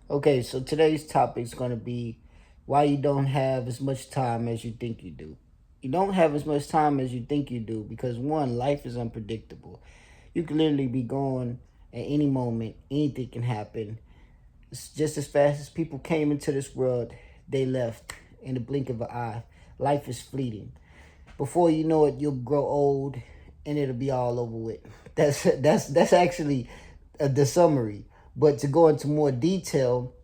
Okay, so today's topic is going to be why you don't have as much time as you think you do. You don't have as much time as you think you do because one, life is unpredictable. You can literally be gone at any moment, anything can happen. It's just as fast as people came into this world, they left in the blink of an eye. Life is fleeting. Before you know it, you'll grow old and it'll be all over with. That's actually the summary. But to go into more detail,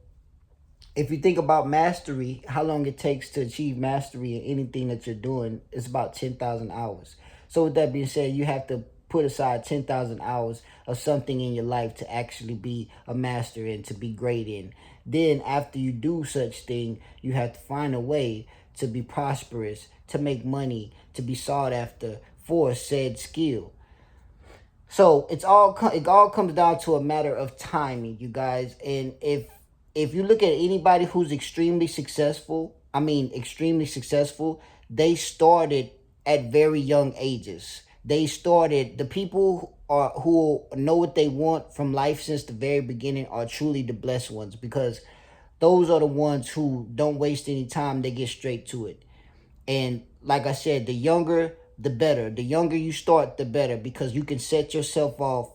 if you think about mastery, how long it takes to achieve mastery in anything that you're doing, it's about 10,000 hours. So with that being said, you have to put aside 10,000 hours of something in your life to actually be a master in, to be great in. Then after you do such thing, you have to find a way to be prosperous, to make money, to be sought after for said skill. So it all comes down to a matter of timing, you guys. And if you look at anybody who's extremely successful, they started at very young ages. They started the people who know what they want from life since the very beginning are truly the blessed ones because those are the ones who don't waste any time. They get straight to it. And like I said, the younger, the better. The younger you start, the better because you can set yourself off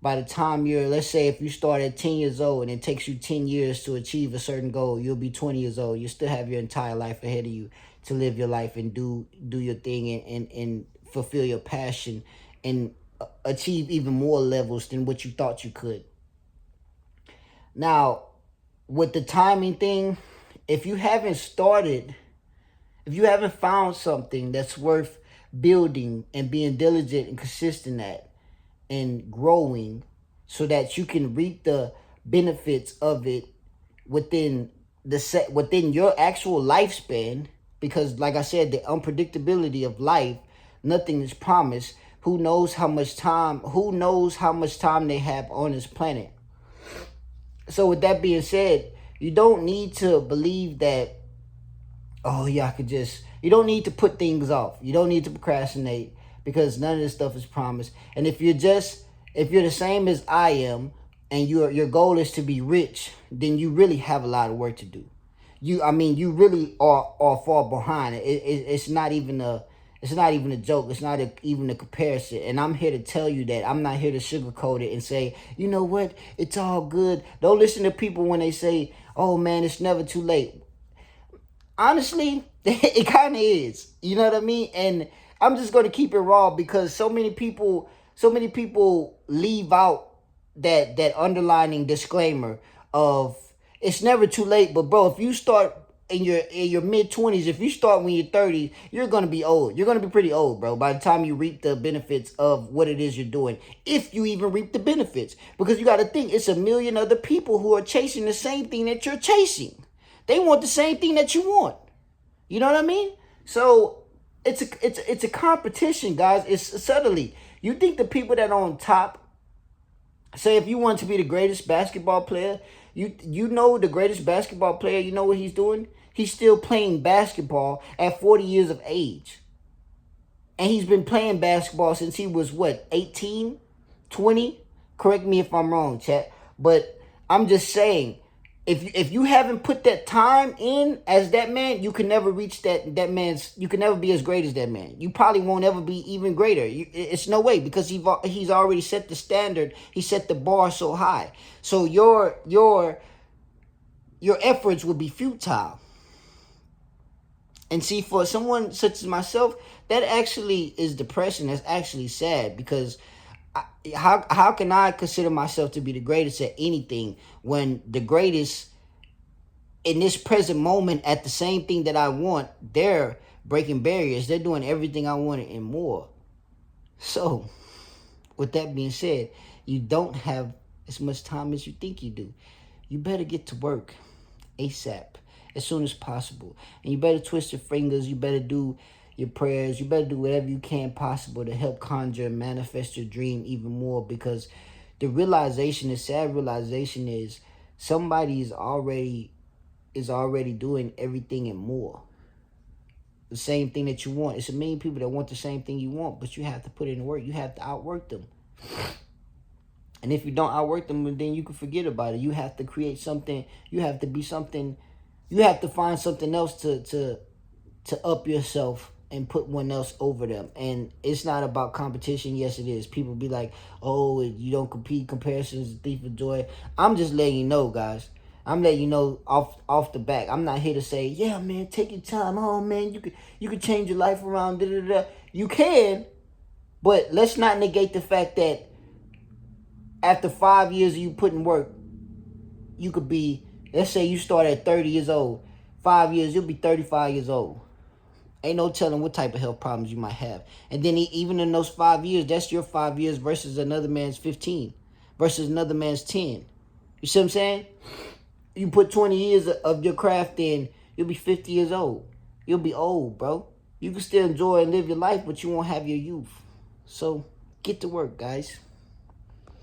by the time you're, let's say, if you start at 10 years old and it takes you 10 years to achieve a certain goal, you'll be 20 years old. You still have your entire life ahead of you to live your life and do your thing and fulfill your passion and achieve even more levels than what you thought you could. Now, with the timing thing, if you haven't started if you haven't found something that's worth building and being diligent and consistent at and growing so that you can reap the benefits of it within within your actual lifespan, because like I said, the unpredictability of life, nothing is promised. Who knows how much time they have on this planet. So with that being said, you don't need to believe that, oh yeah, I could just, you don't need to put things off. You don't need to procrastinate because none of this stuff is promised. And if you're the same as I am and your goal is to be rich, then you really have a lot of work to do. You really are far behind. It's not even a joke. It's not even a comparison. And I'm here to tell you that. I'm not here to sugarcoat it and say, you know what, it's all good. Don't listen to people when they say, oh man, it's never too late. Honestly, it kind of is. You know what I mean? And I'm just going to keep it raw because so many people leave out that underlining disclaimer of it's never too late. But bro, if you start in your mid 20s, if you start when you're 30, you're gonna be old. You're gonna be pretty old, bro. By the time you reap the benefits of what it is you're doing, if you even reap the benefits, because you got to think it's a million other people who are chasing the same thing that you're chasing. They want the same thing that you want. You know what I mean? So it's a competition, guys. It's subtly. You think the people that are on top, say if you want to be the greatest basketball player, you know the greatest basketball player, you know what he's doing? He's still playing basketball at 40 years of age. And he's been playing basketball since he was what, 18, 20? Correct me if I'm wrong, chat. But I'm just saying, if you haven't put that time in as that man, you can never reach that man's. You can never be as great as that man. You probably won't ever be even greater. It's no way because he's already set the standard. He set the bar so high. So your efforts would be futile. And see, for someone such as myself, that actually is depressing. That's actually sad because how can I consider myself to be the greatest at anything when the greatest in this present moment at the same thing that I want, they're breaking barriers. They're doing everything I wanted and more. So, with that being said, you don't have as much time as you think you do. You better get to work ASAP, as soon as possible. And you better twist your fingers. You better do your prayers. You better do whatever you can possible to help conjure and manifest your dream even more, because the sad realization is somebody is already doing everything and more. The same thing that you want. It's a million people that want the same thing you want, but you have to put in the work. You have to outwork them. And if you don't outwork them, then you can forget about it. You have to create something. You have to be something. You have to find something else to up yourself and put one else over them. And it's not about competition. Yes, it is. People be like, oh, you don't compete. Comparison is a thief of joy. I'm just letting you know, guys. I'm letting you know off the back. I'm not here to say, yeah, man, take your time. Oh, man, you can change your life around. Da, da, da. You can, but let's not negate the fact that after 5 years of you putting work, you could be, let's say you start at 30 years old. 5 years, you'll be 35 years old. Ain't no telling what type of health problems you might have. And then even in those 5 years, that's your 5 years versus another man's 15, versus another man's 10. You see what I'm saying? You put 20 years of your craft in, you'll be 50 years old. You'll be old, bro. You can still enjoy and live your life, but you won't have your youth. So get to work, guys.